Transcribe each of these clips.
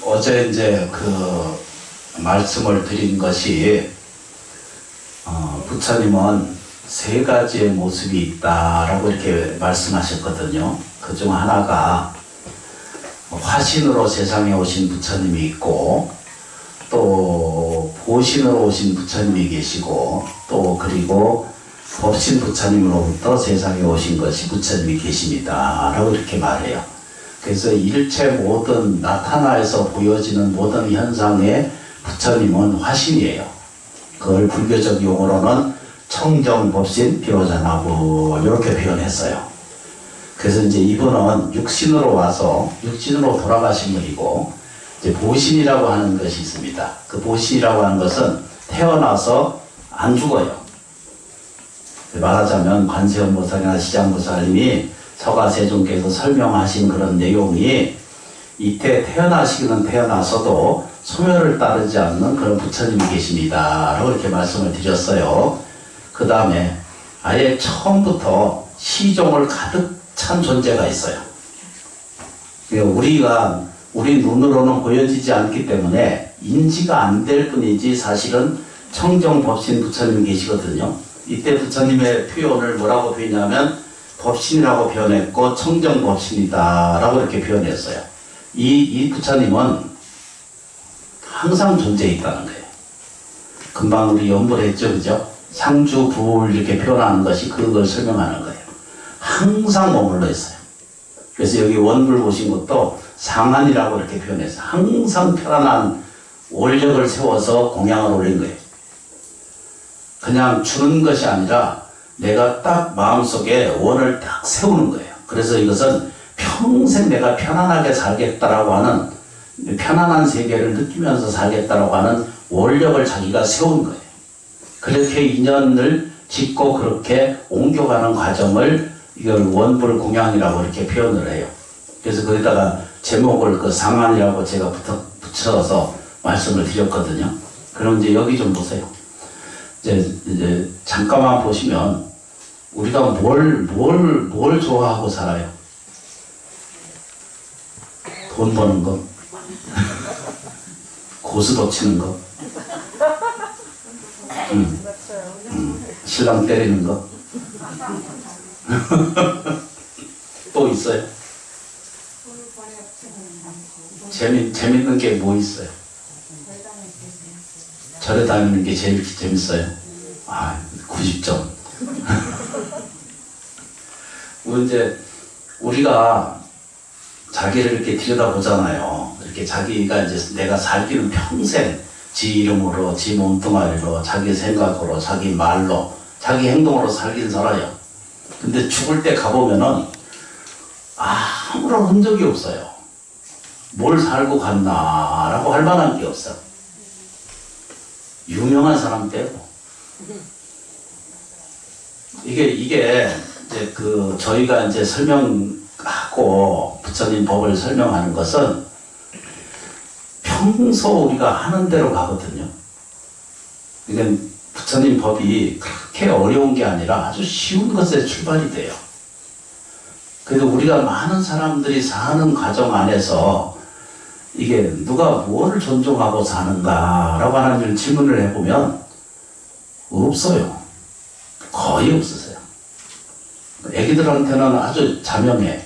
어제 이제 그 말씀을 드린 것이 부처님은 세 가지의 모습이 있다라고 이렇게 말씀하셨거든요. 그 중 하나가 화신으로 세상에 오신 부처님이 있고, 또 보신으로 오신 부처님이 계시고, 또 그리고 법신 부처님으로부터 세상에 오신 것이 부처님이 계십니다 라고 이렇게 말해요. 그래서 일체 모든 나타나에서 보여지는 모든 현상의 부처님은 화신이에요. 그걸 불교적 용어로는 청정법신 비로자나부 이렇게 표현했어요. 그래서 이제 이분은 육신으로 와서 육신으로 돌아가신 분이고, 이제 보신이라고 하는 것이 있습니다. 그 보신이라고 하는 것은 태어나서 안 죽어요. 말하자면 관세음보살이나 시장보살님이 서가세존께서 설명하신 그런 내용이 이때 태어나시기는 태어나서도 소멸을 따르지 않는 그런 부처님이 계십니다 라고 이렇게 말씀을 드렸어요. 그 다음에 아예 처음부터 시종을 가득 찬 존재가 있어요. 우리 눈으로는 보여지지 않기 때문에 인지가 안 될 뿐이지 사실은 청정법신 부처님이 계시거든요. 이때 부처님의 표현을 뭐라고 표현하냐면 법신이라고 표현했고 청정법신이다 라고 이렇게 표현했어요. 이 부처님은 항상 존재해 있다는 거예요. 금방 우리 연구를 했죠, 그죠? 상주, 부울 이렇게 표현하는 것이 그걸 설명하는 거예요. 항상 머물러 있어요. 그래서 여기 원불 보신 것도 상안이라고 이렇게 표현해서 항상 편안한 원력을 세워서 공양을 올린 거예요. 그냥 주는 것이 아니라 내가 딱 마음속에 원을 딱 세우는 거예요. 그래서 이것은 평생 내가 편안하게 살겠다라고 하는, 편안한 세계를 느끼면서 살겠다라고 하는 원력을 자기가 세운 거예요. 그렇게 인연을 짓고 그렇게 옮겨가는 과정을 이걸 원불 공양이라고 이렇게 표현을 해요. 그래서 거기다가 제목을 그 상안이라고 제가 붙여서 말씀을 드렸거든요. 그럼 이제 여기 좀 보세요. 이제 잠깐만 보시면 우리가 뭘 좋아하고 살아요? 돈 버는 거, 고스톱 치는 거, 신랑 때리는 거. 또 있어요? 재밌는 게 뭐 있어요? 절에 다니는 게 제일 재밌어요. 90점. 이제 우리가 자기를 이렇게 들여다보잖아요. 이렇게 자기가 이제 내가 살기는 평생 지 이름으로, 지 몸뚱아리로, 자기 생각으로, 자기 말로, 자기 행동으로 살긴 살아요. 근데 죽을 때 가보면은 아무런 흔적이 없어요. 뭘 살고 갔나라고 할 만한 게 없어. 유명한 사람 빼고. 이게 이제 저희가 이제 설명하고 부처님 법을 설명하는 것은 평소 우리가 하는 대로 가거든요. 그러니까 부처님 법이 그렇게 어려운 게 아니라 아주 쉬운 것에 출발이 돼요. 그래도 우리가 많은 사람들이 사는 과정 안에서 이게 누가 뭐를 존중하고 사는가라고 하는 질문을 해보면 없어요. 거의 없으세요. 애기들한테는 아주 자명해.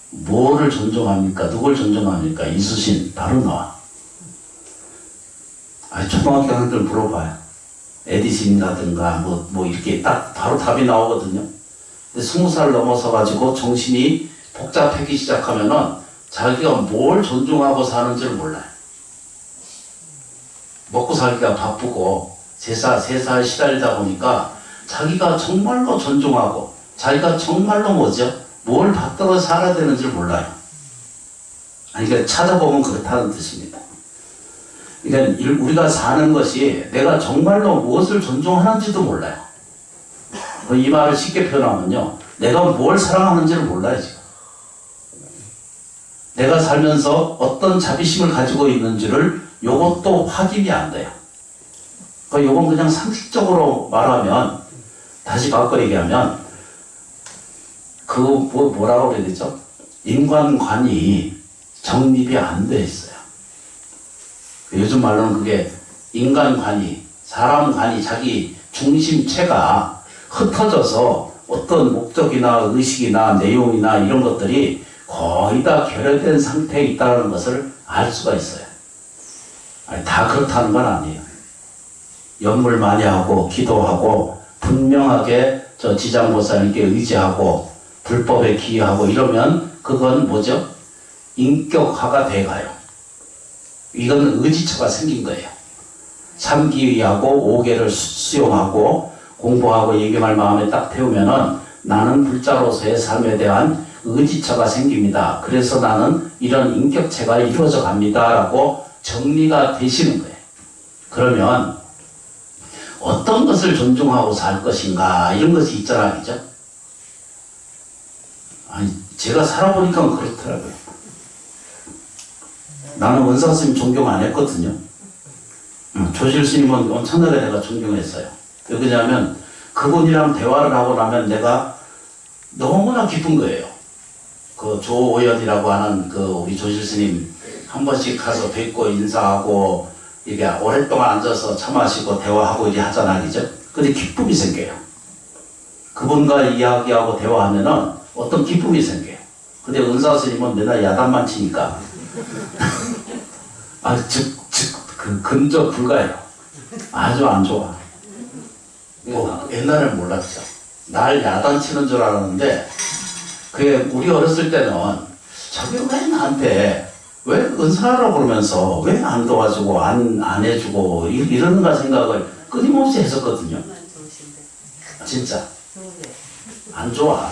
뭐를 존중합니까? 누굴 존중합니까? 이수신 바로 나와. 초등학교 학생들 물어봐요. 에디슨이라든가 뭐 이렇게 딱 바로 답이 나오거든요. 근데 20살 넘어서 가지고 정신이 복잡하기 시작하면은 자기가 뭘 존중하고 사는지를 몰라요. 먹고 살기가 바쁘고 세살 시달리다 보니까 자기가 정말로 존중하고 자기가 정말로 뭘 받들어 살아야 되는지를 몰라요. 그러니까 찾아보면 그렇다는 뜻입니다. 그러니까 우리가 사는 것이 내가 정말로 무엇을 존중하는지도 몰라요. 이 말을 쉽게 표현하면요, 내가 뭘 사랑하는지를 몰라요. 지금 내가 살면서 어떤 자비심을 가지고 있는지를 요것도 확인이 안 돼요. 요건 그냥 상식적으로 말하면, 다시 바꿔 얘기하면 뭐라고 그래야 되죠? 인간관이 정립이 안 돼 있어요. 요즘 말로는 그게 인간관이, 사람관이 자기 중심체가 흩어져서 어떤 목적이나 의식이나 내용이나 이런 것들이 거의 다 결여된 상태에 있다는 것을 알 수가 있어요. 아니, 다 그렇다는 건 아니에요. 연물 많이 하고 기도하고 분명하게 저 지장보살님께 의지하고 불법에 기여하고 이러면 그건 뭐죠? 인격화가 돼가요. 이건 의지처가 생긴 거예요. 삼기위하고 5개를 수용하고 공부하고 예경할 마음에 딱 태우면은 나는 불자로서의 삶에 대한 의지처가 생깁니다. 그래서 나는 이런 인격체가 이루어져 갑니다. 라고 정리가 되시는 거예요. 그러면 어떤 것을 존중하고 살 것인가 이런 것이 있잖아, 그죠? 아니, 제가 살아보니까 그렇더라고요. 나는 원사 스님 존경 안 했거든요. 조실 스님은 엄청나게 내가 존경했어요. 왜 그러냐면 그분이랑 대화를 하고 나면 내가 너무나 기쁜 거예요. 그 조오연이라고 하는 그 우리 조실 스님 한 번씩 가서 뵙고 인사하고 이게 오랫동안 앉아서 차 마시고 대화하고 이렇게 하잖아, 그죠? 근데 기쁨이 생겨요. 그분과 이야기하고 대화하면은 어떤 기쁨이 생겨요. 근데 은사 스님은 맨날 야단만 치니까 그 근접 불가해요. 아주 안 좋아. 옛날엔 몰랐죠. 날 야단치는 줄 알았는데 그게 우리 어렸을 때는 저게 왜 나한테 왜 은사하라고 그러면서 왜 안 도와주고 안 해주고 이러는가 생각을 끊임없이 했었거든요. 진짜 안 좋아.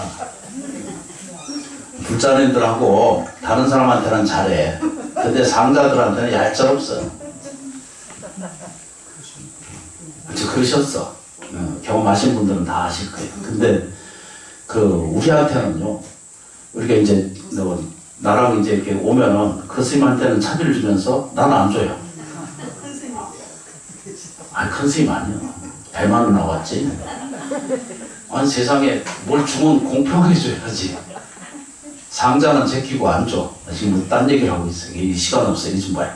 불자님들하고 다른 사람한테는 잘해. 근데 상자들한테는 얄짤없어. 그러셨어. 경험하신 분들은 다 아실 거예요. 근데 그 우리한테는요, 우리가 이제 나랑 이제 이렇게 오면은 그 스님한테는 차비를 주면서 나는 안 줘요. 아니, 큰 스님 아니야. 배만은 나왔지. 아니, 세상에 뭘 주면 공평하게 줘야지. 상자는 제끼고 안 줘. 지금 딴 얘기를 하고 있어요. 이 시간 없어요. 이좀 봐요.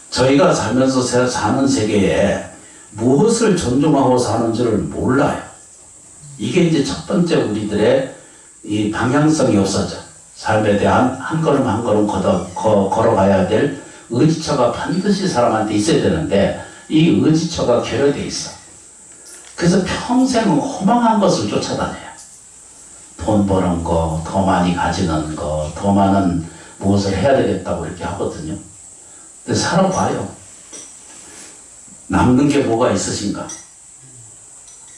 저희가 살면서 사는 세계에 무엇을 존중하고 사는지를 몰라요. 이게 이제 첫 번째 우리들의 이 방향성이 없어져. 삶에 대한 한 걸음 한 걸음 걸어가야 될 의지처가 반드시 사람한테 있어야 되는데 이 의지처가 결여돼 있어. 그래서 평생 허망한 것을 쫓아다녀요. 돈 버는 거, 더 많이 가지는 거, 더 많은 무엇을 해야 되겠다고 이렇게 하거든요. 근데 살아봐요. 남는 게 뭐가 있으신가?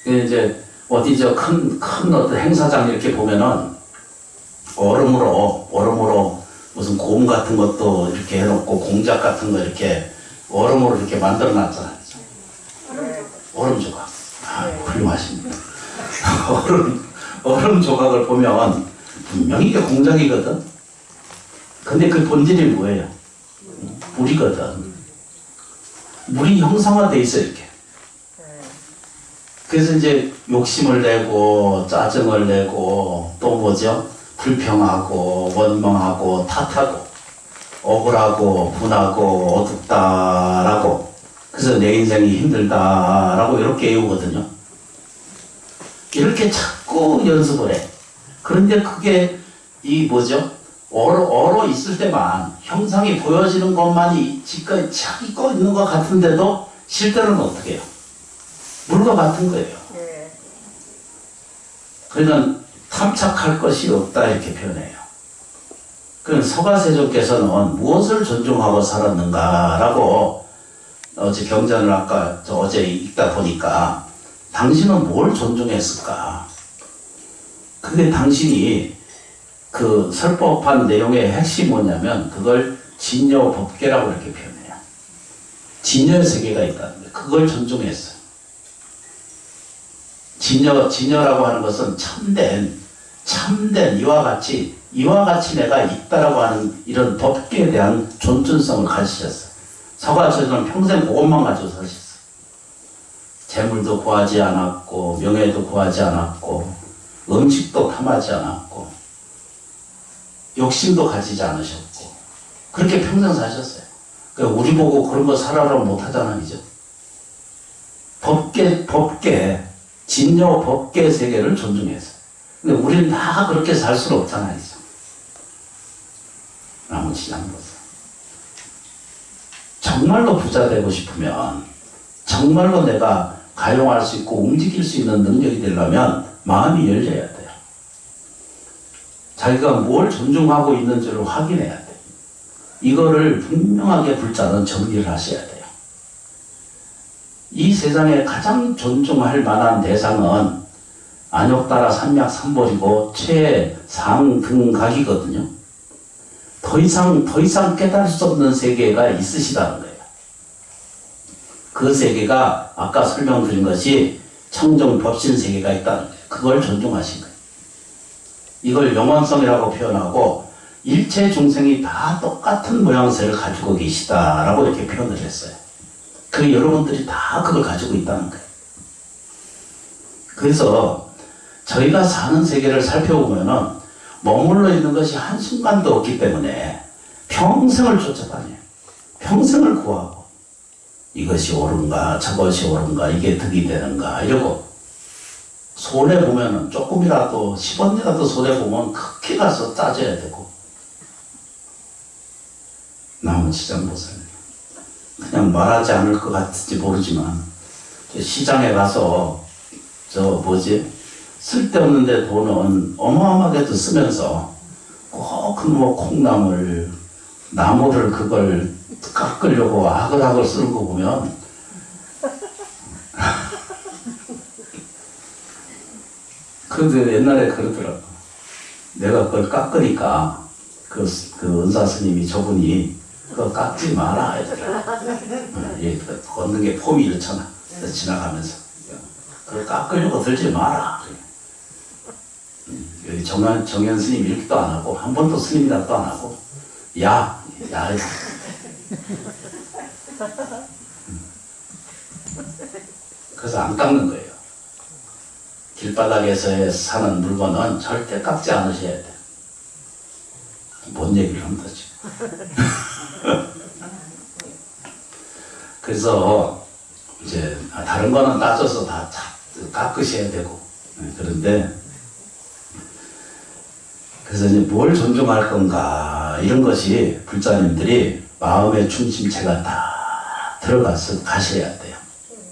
이제 어디 큰 어떤 행사장 이렇게 보면은 얼음으로 무슨 곰 같은 것도 이렇게 해놓고 공작 같은 거 이렇게 얼음으로 이렇게 만들어 놨잖아요. 얼음 조각. 아, 훌륭하십니다. 얼음 조각을 보면 분명히 이게 공작이거든. 근데 그 본질이 뭐예요? 물이거든. 물이 형상화돼 있어, 이렇게. 그래서 이제 욕심을 내고, 짜증을 내고, 또 뭐죠? 불평하고, 원망하고, 탓하고, 억울하고, 분하고, 어둡다라고. 그래서 내 인생이 힘들다라고 이렇게 애우거든요. 이렇게 자꾸 연습을 해. 그런데 그게 이 뭐죠? 얼어 있을 때만 형상이 보여지는 것만이 지금까지 자기 거 있는 것 같은데도 실제로는 어떻게 해요? 물과 같은 거예요. 그러니까 탐착할 것이 없다 이렇게 표현해요. 그럼 서가세존께서는 무엇을 존중하고 살았는가라고 어제 경전을 아까 어제 읽다 보니까 당신은 뭘 존중했을까? 그게 당신이 그 설법한 내용의 핵심이 뭐냐면 그걸 진여법계라고 이렇게 표현해요. 진여의 세계가 있다는 거예요. 그걸 존중했어요. 진여라고 하는 것은 참된 이와 같이 내가 있다라고 하는 이런 법계에 대한 존중성을 가지셨어요. 서가처럼 평생 그것만 가지고 사셨어요. 재물도 구하지 않았고 명예도 구하지 않았고 음식도 탐하지 않았고 욕심도 가지지 않으셨고 그렇게 평생 사셨어요. 그러니까 우리 보고 그런 거 살아라고 못하잖아, 그죠? 법계, 진여 법계 세계를 존중해서. 근데 우리는 다 그렇게 살 수는 없잖아, 그죠? 나머지 양보서. 정말로 부자 되고 싶으면, 정말로 내가 가용할 수 있고 움직일 수 있는 능력이 되려면 마음이 열려야 돼요. 자기가 뭘 존중하고 있는지를 확인해야 돼요. 이거를 분명하게 불자는 정리를 하셔야 돼요. 이 세상에 가장 존중할 만한 대상은 안욕따라 삼맥삼벌이고 최상등각이거든요. 더 이상 깨달을 수 없는 세계가 있으시다는 거예요. 그 세계가 아까 설명드린 것이 청정법신 세계가 있다는 거예요. 그걸 존중하신 거예요. 이걸 영원성이라고 표현하고 일체 중생이 다 똑같은 모양새를 가지고 계시다라고 이렇게 표현을 했어요. 그 여러분들이 다 그걸 가지고 있다는 거예요. 그래서 저희가 사는 세계를 살펴보면은 머물러 있는 것이 한순간도 없기 때문에 평생을 쫓아다녀요. 평생을 구하고 이것이 옳은가 저것이 옳은가 이게 득이 되는가 이러고 손해보면은 조금이라도 10원이라도 손해보면 크게 가서 따져야 되고 나무시장 보살님 그냥 말하지 않을 것 같을지 모르지만 시장에 가서 쓸데없는데 돈은 어마어마하게도 쓰면서 꼭 뭐 콩나물 나무를 그걸 깎으려고 아글아글 쓰는 거 보면 그런데 옛날에 그러더라고. 내가 그걸 깎으니까 그 은사 스님이 저분이 그거 깎지 마라 이러더라. 걷는 게 폼이 이렇잖아. 지나가면서 그걸 깎으려고 들지 마라. 여기 정현 스님 이렇게도 안 하고 한 번도 스님이라도 안 하고 야 그래서 안 깎는 거예요. 길바닥에서 사는 물건은 절대 깎지 않으셔야 돼. 뭔 얘기를 한다 지금. 그래서 이제 다른 거는 따져서 다 깎으셔야 되고 그런데 그래서 이제 뭘 존중할 건가 이런 것이 불자님들이 마음의 중심체가 다 들어가서 가셔야 돼요.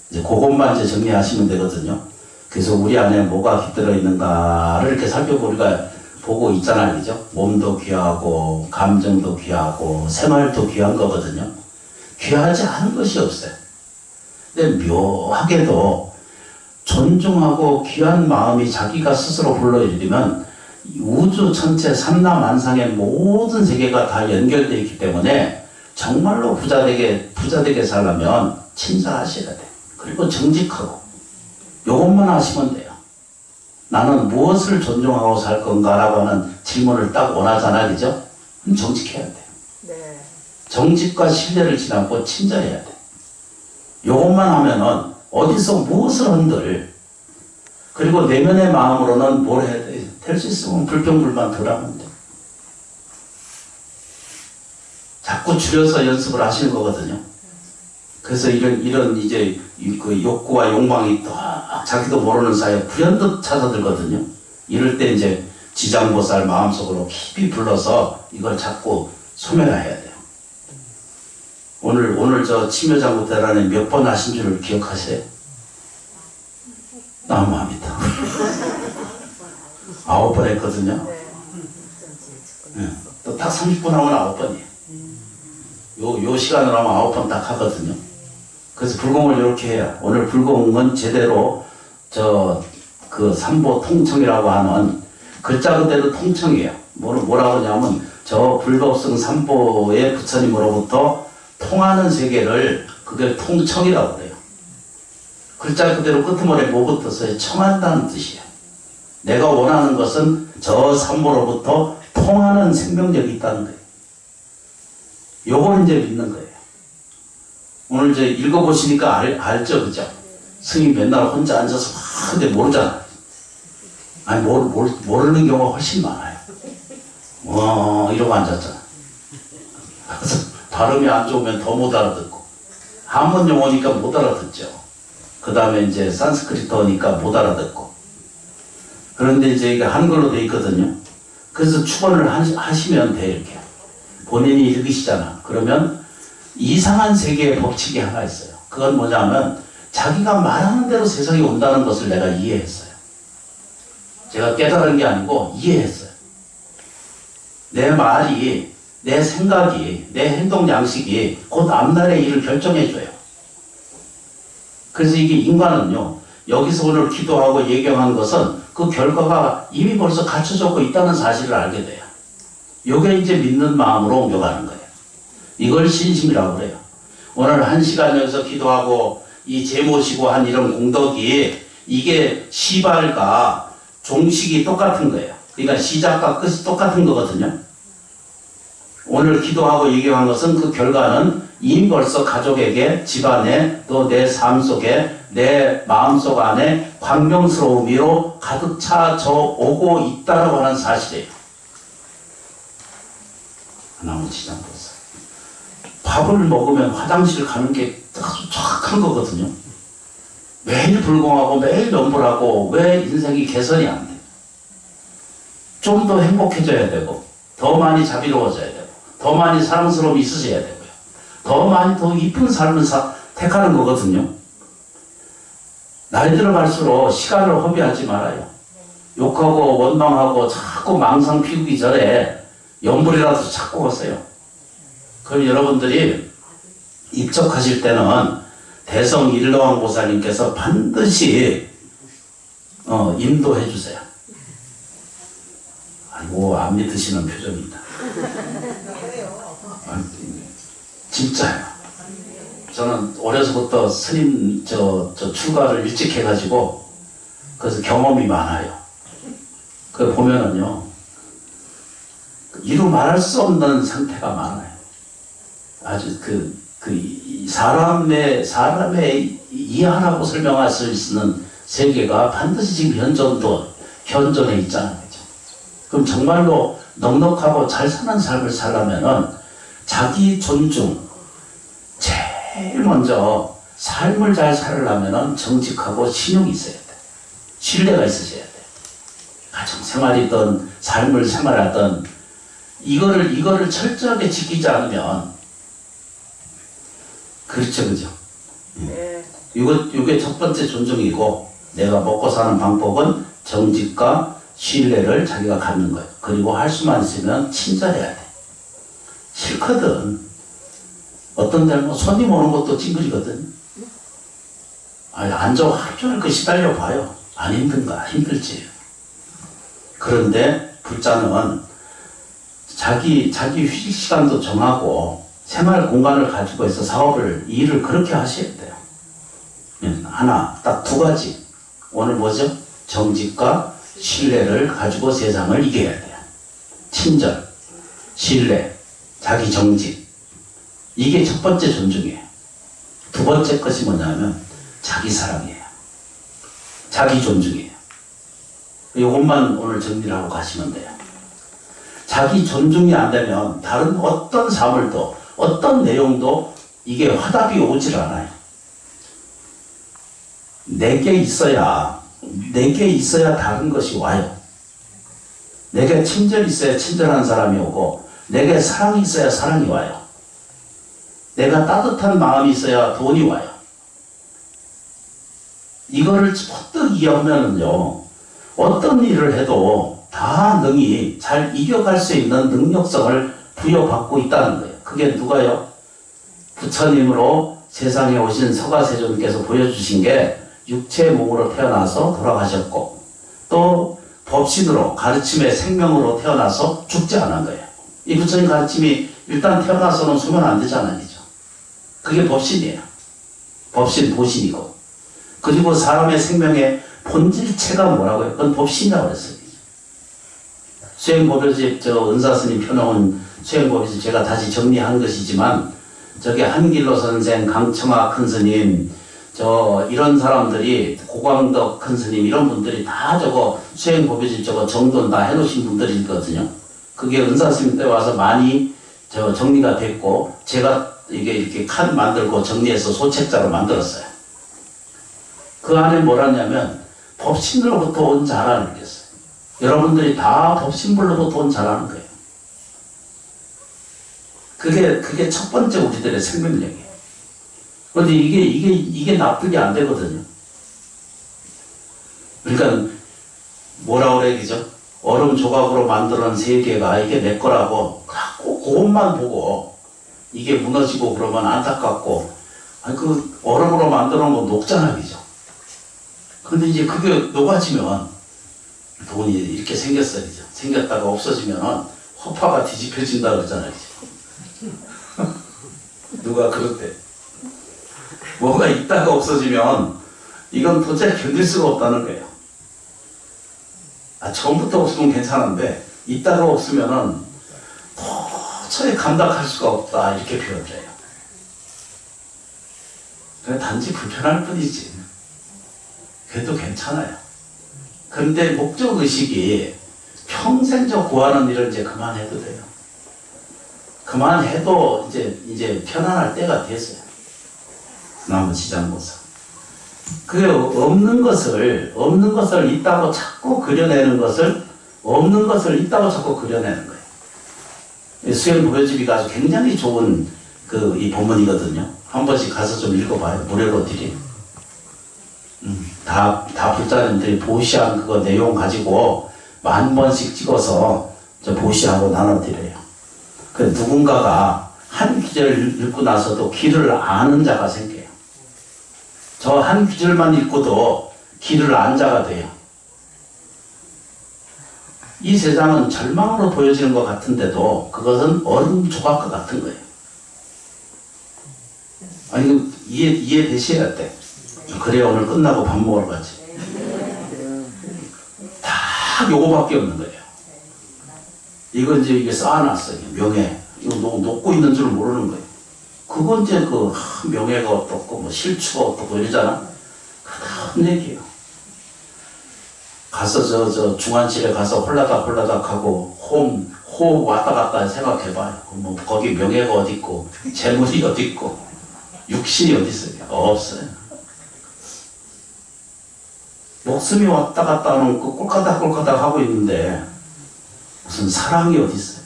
이제 그것만 이제 정리하시면 되거든요. 그래서 우리 안에 뭐가 깃들어 있는가를 이렇게 우리가 보고 있잖아요, 그죠? 몸도 귀하고 감정도 귀하고 생활도 귀한 거거든요. 귀하지 않은 것이 없어요. 근데 묘하게도 존중하고 귀한 마음이 자기가 스스로 불러일으키면 우주 전체 삼라만상의 모든 세계가 다 연결되어 있기 때문에 정말로 부자되게 살려면 친사하셔야 돼. 그리고 정직하고 요것만 하시면 돼요. 나는 무엇을 존중하고 살 건가라고 하는 질문을 딱 원하잖아, 그죠? 그럼 정직해야 돼요. 네. 정직과 신뢰를 지나고 친절해야 돼. 요것만 하면은 어디서 무엇을 흔들 그리고 내면의 마음으로는 뭘 해야 돼? 될 수 있으면 불평불만 덜 하면 돼. 자꾸 줄여서 연습을 하시는 거거든요. 그래서 이런 이제 그 욕구와 욕망이 딱 자기도 모르는 사이에 불현듯 찾아들거든요. 이럴 때 이제 지장보살 마음속으로 깊이 불러서 이걸 자꾸 소멸해야 돼요. 오늘 저 치묘장구 대란에 몇 번 하신 줄을 기억하세요? 나무합니다. 9번 했거든요. 네. 또 딱 30분 하면 9번이에요. 요 시간으로 하면 9번 딱 하거든요. 그래서 불공을 이렇게 해요. 오늘 불공은 제대로 그 삼보 통청이라고 하는 글자 그대로 통청이에요. 뭐라고 하냐면 저 불법성 삼보의 부처님으로부터 통하는 세계를 그게 통청이라고 그래요. 글자 그대로 끄트머리에 뭐 붙어서 청한다는 뜻이에요. 내가 원하는 것은 저 삼보로부터 통하는 생명력이 있다는 거예요. 요걸 이제 믿는 거예요. 오늘 이제 읽어보시니까 알죠, 그죠? 스님 맨날 혼자 앉아서 막 근데 모르잖아. 아니 모르는 경우가 훨씬 많아요. 이러고 앉았잖아. 그래서 발음이 안 좋으면 더 못 알아듣고, 한문 용어니까 못 알아듣죠. 그 다음에 이제 산스크리트어니까 못 알아듣고. 그런데 이제 이게 한글로 돼 있거든요. 그래서 축원을 하시면 돼, 이렇게. 본인이 읽으시잖아. 그러면 이상한 세계의 법칙이 하나 있어요. 그건 뭐냐면 자기가 말하는 대로 세상이 온다는 것을 내가 이해했어요. 제가 깨달은 게 아니고 이해했어요. 내 말이, 내 생각이, 내 행동 양식이 곧 앞날의 일을 결정해줘요. 그래서 이게 인간은요, 여기서 오늘 기도하고 예경한 것은 그 결과가 이미 벌써 갖춰져 있다는 사실을 알게 돼요. 요게 이제 믿는 마음으로 옮겨가는 거예요. 이걸 신심이라고 그래요. 오늘 1시간 여기서 기도하고 이 제모시고 한 이런 공덕이 이게 시발과 종식이 똑같은 거예요. 그러니까 시작과 끝이 똑같은 거거든요. 오늘 기도하고 예경한 것은 그 결과는 이미 벌써 가족에게, 집안에, 또 내 삶 속에, 내 마음속 안에 광명스러움으로 가득 차져 오고 있다라고 하는 사실이에요. 하나만 지장 보세요. 밥을 먹으면 화장실 가는 게 아주 정확한 거거든요. 매일 불공하고 매일 명불하고 왜 인생이 개선이 안 돼? 좀 더 행복해져야 되고, 더 많이 자비로워져야 되고, 더 많이 사랑스러움이 있으셔야 되고요. 더 많이 더 이쁜 삶을 택하는 거거든요. 나이 들어갈수록 시간을 허비하지 말아요. 욕하고 원망하고 자꾸 망상 피우기 전에 연불이라도 찾고 오세요. 그럼 여러분들이 입적하실 때는 대성 일러왕 보살님께서 반드시 인도해 주세요. 아이고, 안 믿으시는 표정입니다. 진짜요. 저는 어려서부터 스님 출가를 일찍 해가지고 그래서 경험이 많아요. 그 보면은요, 이루 말할 수 없는 상태가 많아요. 아주 사람의 이해하라고 설명할 수 있는 세계가 반드시 지금 현존에 있잖아요. 그럼 정말로 넉넉하고 잘 사는 삶을 살려면은 자기 존중, 제일 먼저 삶을 잘 살려면은 정직하고 신용이 있어야 돼. 신뢰가 있으셔야 돼. 가정 생활이든 삶을 생활하든 이거를 철저하게 지키지 않으면, 그렇죠, 그죠? 네. 이게 첫 번째 존중이고, 내가 먹고 사는 방법은 정직과 신뢰를 자기가 갖는 거예요. 그리고 할 수만 있으면 친절해야 돼. 싫거든. 어떤 데는 뭐 손님 오는 것도 찡그리거든. 앉아 하루 종일 시달려 봐요. 안 힘든가? 힘들지. 그런데 불자는 자기 휴식 시간도 정하고 생활 공간을 가지고 있어 일을 그렇게 하셔야 돼요. 하나, 딱 2가지. 오늘 뭐죠? 정직과 신뢰를 가지고 세상을 이겨야 돼요. 친절, 신뢰, 자기 정직. 이게 첫 번째 존중이에요. 2번째 것이 뭐냐면 자기 사랑이에요. 자기 존중이에요. 이것만 오늘 정리를 하고 가시면 돼요. 자기 존중이 안 되면 다른 어떤 사물도, 어떤 내용도 이게 화답이 오질 않아요. 내게 있어야 다른 것이 와요. 내게 친절이 있어야 친절한 사람이 오고, 내게 사랑이 있어야 사랑이 와요. 내가 따뜻한 마음이 있어야 돈이 와요. 이거를 퍼뜩 이해하면은요, 어떤 일을 해도 다 능히 잘 이겨갈 수 있는 능력성을 부여받고 있다는 거예요. 그게 누가요? 부처님으로 세상에 오신 서가세존께서 보여주신 게 육체의 몸으로 태어나서 돌아가셨고, 또 법신으로 가르침의 생명으로 태어나서 죽지 않은 거예요. 이 부처님 가르침이 일단 태어나서는 수면 안 되잖아요. 그게 법신이에요. 법신, 보신이고. 그리고 사람의 생명의 본질체가 뭐라고요? 그건 법신이라고 그랬어요. 수행법요집 은사스님 펴놓은 수행법요집 제가 다시 정리한 것이지만, 저기 한길로 선생, 강청아 큰스님, 이런 사람들이, 고광덕 큰스님, 이런 분들이 다 수행법요집 정돈 다 해놓으신 분들이거든요. 그게 은사스님 때 와서 많이 저 정리가 됐고, 제가 이게 이렇게 칸 만들고 정리해서 소책자로 만들었어요. 그 안에 뭐라냐면 법신으로부터 온 자라는 게 있어요. 여러분들이 다 법신불로부터 온 자라는 거예요. 그게 첫 번째 우리들의 생명력이에요. 그런데 이게 납득이 안 되거든요. 그러니까 뭐라 그래, 그죠? 얼음 조각으로 만들어 놓은 세계가 이게 내 거라고 꼭 그것만 보고 이게 무너지고 그러면 안타깝고, 아니 그 얼음으로 만들어 놓은 건 녹잖아, 그죠? 근데 이제 그게 녹아지면 돈이 이렇게 생겼어요, 그죠? 생겼다가 없어지면은 허파가 뒤집혀진다 그러잖아요, 그죠? 누가 그랬대. 뭐가 있다가 없어지면 이건 도저히 견딜 수가 없다는 거예요. 처음부터 없으면 괜찮은데 있다가 없으면은 도저히 감당할 수가 없다, 이렇게 표현돼요. 그냥 단지 불편할 뿐이지 그래도 괜찮아요. 그런데 목적의식이 평생 저 구하는 일을 이제 그만해도 돼요. 그만해도 이제 편안할 때가 됐어요. 나머지장보사. 그게 없는 것을 있다고 자꾸 그려내는 것을, 없는 것을 있다고 자꾸 그려내는 거예요. 수행 보여주기가 아주 굉장히 좋은 이 본문이거든요. 한 번씩 가서 좀 읽어봐요. 무료로 드리. 다 불자님들이 보시한 그거 내용 가지고 10,000번씩 찍어서 저 보시하고 나눠드려요. 그 누군가가 한 구절을 읽고 나서도 길을 아는 자가 생겨요. 저 한 구절만 읽고도 길을 안 자가 돼요. 이 세상은 절망으로 보여지는 것 같은데도 그것은 얼음 조각과 같은 거예요. 아니, 이해되셔야 돼. 그래야 오늘 끝나고 밥 먹으러 가지. 다 요거밖에 없는 거예요. 이건 이제 이게 쌓아놨어요. 명예. 이거 녹고 있는 줄 모르는 거예요. 그건 이제 명예가 어떻고, 뭐 실추가 어떻고 이러잖아. 그런 얘기예요. 가서 저 중환실에 가서 홀라닥 하고 호흡 왔다 갔다 생각해봐요. 뭐 거기 명예가 어디 있고, 재물이 어디 있고, 육신이 어디 있어요? 없어요. 목숨이 왔다 갔다 하는 그 꼴까닥 하고 있는데 무슨 사랑이 어디 있어요?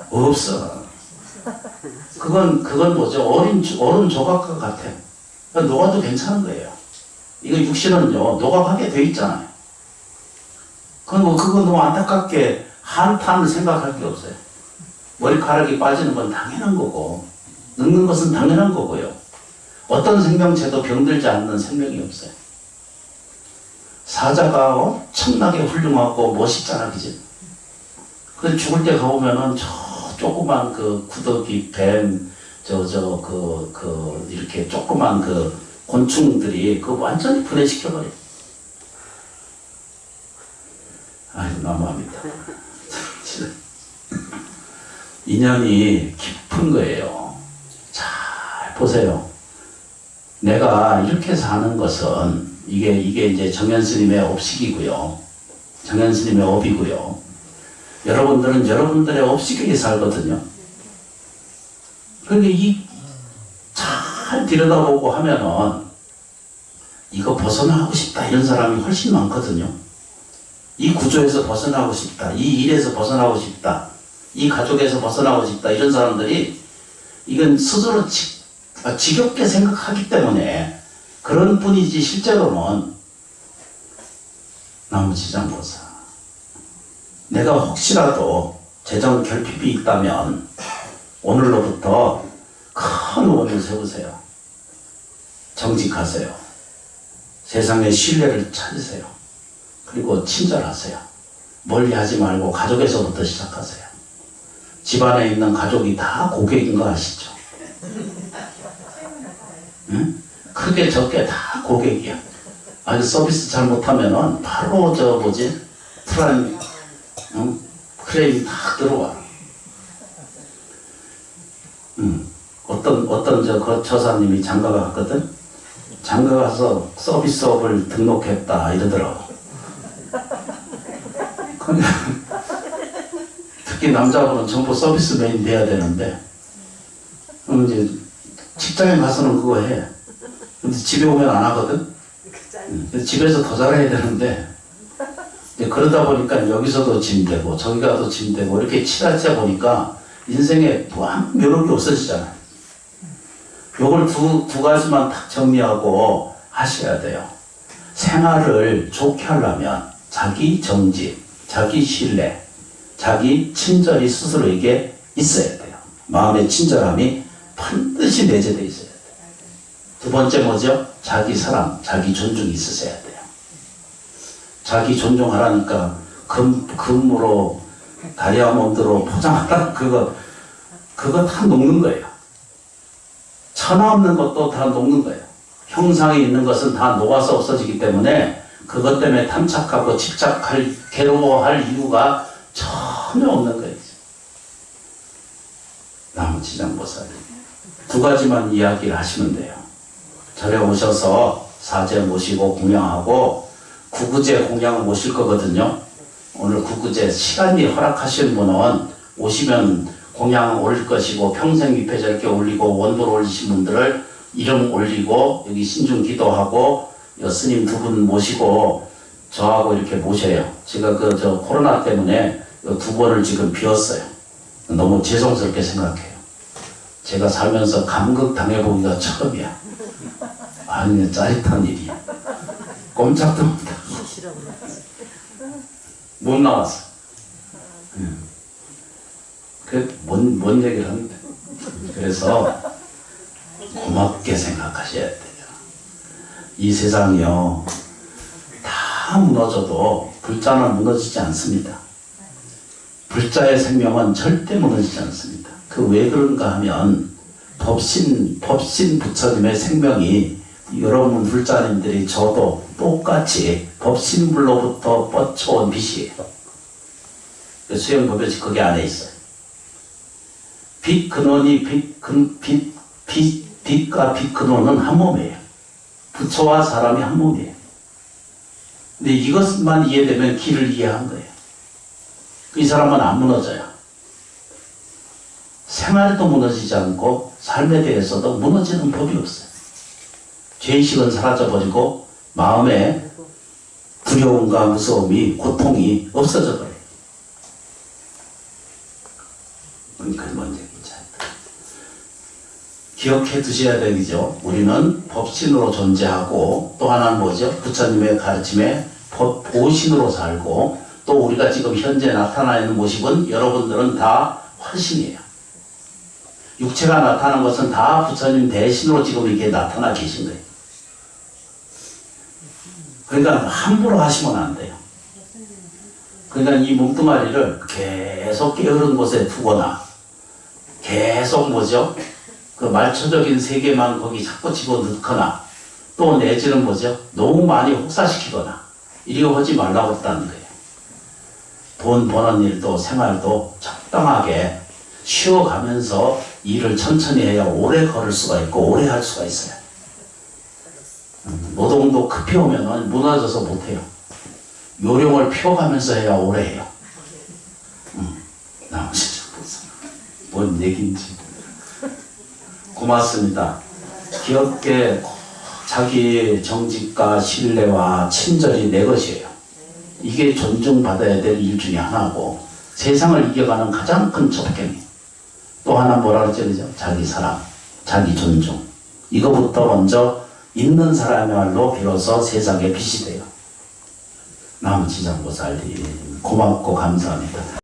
없어. 그건 뭐죠? 얼음 조각과 같아. 녹아도 괜찮은 거예요. 이거 육신은요, 녹아가게 돼 있잖아요. 그건 너무 안타깝게 한탄을 생각할 게 없어요. 머리카락이 빠지는 건 당연한 거고, 늙는 것은 당연한 거고요. 어떤 생명체도 병들지 않는 생명이 없어요. 사자가 엄청나게 훌륭하고 멋있잖아, 그지? 그래서 죽을 때 가보면은 조그만 구더기, 뱀, 이렇게 조그만 곤충들이 완전히 분해시켜버려. 아이고, 너무합니다. 인연이 깊은 거예요. 잘 보세요. 내가 이렇게 사는 것은 이게 이제 정현 스님의 업식이고요. 정현 스님의 업이고요. 여러분들은 여러분들의 업식에 살거든요. 그런데 잘 들여다보고 하면은 이거 벗어나고 싶다 이런 사람이 훨씬 많거든요. 이 구조에서 벗어나고 싶다, 이 일에서 벗어나고 싶다, 이 가족에서 벗어나고 싶다 이런 사람들이 이건 스스로 지겹게 생각하기 때문에 그런 뿐이지 실제로는 나무지장보사 내가 혹시라도 재정 결핍이 있다면 오늘로부터 큰 원을 세우세요. 정직하세요. 세상의 신뢰를 찾으세요. 그리고 친절하세요. 멀리하지 말고 가족에서부터 시작하세요. 집안에 있는 가족이 다 고객인 거 아시죠? 응? 크게 적게 다 고객이야. 아니 서비스 잘못하면은 바로 크레임이 딱 들어와. 어떤 처사님이 장가가 갔거든? 장가 가서 서비스업을 등록했다 이러더라고. 특히 남자분은 전부 서비스맨이 돼야 되는데, 이제 직장에 가서는 그거 해. 근데 집에 오면 안 하거든? 집에서 더 잘해야 되는데, 이제 그러다 보니까 여기서도 짐되고, 저기 가도 짐되고, 이렇게 치닫다 보니까 인생에 무한 묘력이 없어지잖아요. 요걸 두 가지만 딱 정리하고 하셔야 돼요. 생활을 좋게 하려면 자기 정직, 자기 신뢰, 자기 친절이 스스로에게 있어야 돼요. 마음의 친절함이 반드시 내재되어 있어야 돼요. 두 번째 뭐죠? 자기 사랑, 자기 존중이 있으셔야 돼요. 자기 존중하라니까 금으로 다이아몬드로 포장하라 그거 다 녹는 거예요. 천하 없는 것도 다 녹는 거예요. 형상에 있는 것은 다 녹아서 없어지기 때문에 그것 때문에 탐착하고 집착할, 괴로워할 이유가 전혀 없는 거예요. 나무지장보살이 두 가지만 이야기를 하시면 돼요. 절에 오셔서 사제 모시고 공양하고 구구제 공양을 모실 거거든요. 오늘 구구제 시간이 허락하시는 분은 오시면 공양 올릴 것이고 평생 위패 저렇게 올리고 원도를 올리신 분들을 이름 올리고 여기 신중 기도하고 스님 두 분 모시고 저하고 이렇게 모셔요. 제가 코로나 때문에 두 번을 지금 비웠어요. 너무 죄송스럽게 생각해요. 제가 살면서 감극 당해보기가 처음이야. 아니 짜릿한 일이야. 꼼짝도 못하고 못 나왔어. 뭔 얘기를 하는데. 그래서 고맙게 생각하셔야 돼요. 이 세상이요, 다 무너져도 불자는 무너지지 않습니다. 불자의 생명은 절대 무너지지 않습니다. 그 왜 그런가 하면 법신 부처님의 생명이 여러분 불자님들이 저도 똑같이 법신불로부터 뻗쳐온 빛이에요. 수행법에 거기 안에 있어요. 빛 근원이 빛과 빛 근원은 한 몸이에요. 부처와 사람이 한 몸이에요. 근데 이것만 이해되면 길을 이해한 거예요. 이 사람은 안 무너져요. 생활도 무너지지 않고 삶에 대해서도 무너지는 법이 없어요. 죄의식은 사라져버리고 마음에 두려움과 무서움이, 고통이 없어져 버려요. 그러니까 뭔 얘기인지 기억해 두셔야 되겠죠. 우리는 법신으로 존재하고 또 하나는 뭐죠? 부처님의 가르침에 보신으로 살고 또 우리가 지금 현재 나타나 있는 모습은 여러분들은 다 화신이에요. 육체가 나타난 것은 다 부처님 대신으로 지금 이렇게 나타나 계신 거예요. 그러니까 함부로 하시면 안 돼요. 그러니까 이 몸뚱아리를 계속 게으른 곳에 두거나 계속 뭐죠? 그 말초적인 세계만 거기 자꾸 집어넣거나 또 내지는 뭐죠? 너무 많이 혹사시키거나 이리고 하지 말라고 했다는 거예요. 돈 버는 일도 생활도 적당하게 쉬어가면서 일을 천천히 해야 오래 걸을 수가 있고 오래 할 수가 있어요. 노동도 급히 오면 무너져서 못해요. 요령을 피워가면서 해야 오래 해요. 뭔 얘기인지. 고맙습니다. 기업계 자기 정직과 신뢰와 친절이 내 것이에요. 이게 존중받아야 될 일 중에 하나고 세상을 이겨가는 가장 큰 접견이에요. 또 하나 뭐라 그러죠? 자기 사랑, 자기 존중. 이거부터 먼저 있는 사람이야말로 비로소 세상에 빛이 돼요. 나무지장보살님 고맙고 감사합니다.